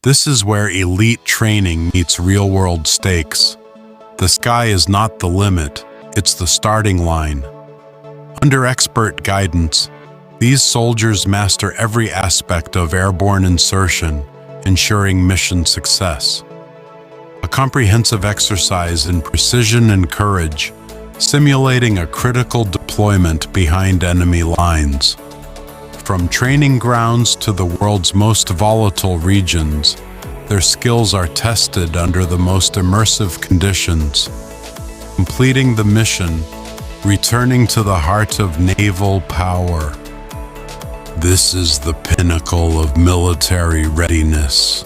This is where elite training meets real-world stakes. The sky is not the limit, it's the starting line. Under expert guidance, these soldiers master every aspect of airborne insertion, ensuring mission success. A comprehensive exercise in precision and courage, simulating a critical deployment behind enemy lines. From training grounds to the world's most volatile regions, their skills are tested under the most immersive conditions. Completing the mission, returning to the heart of naval power. This is the pinnacle of military readiness.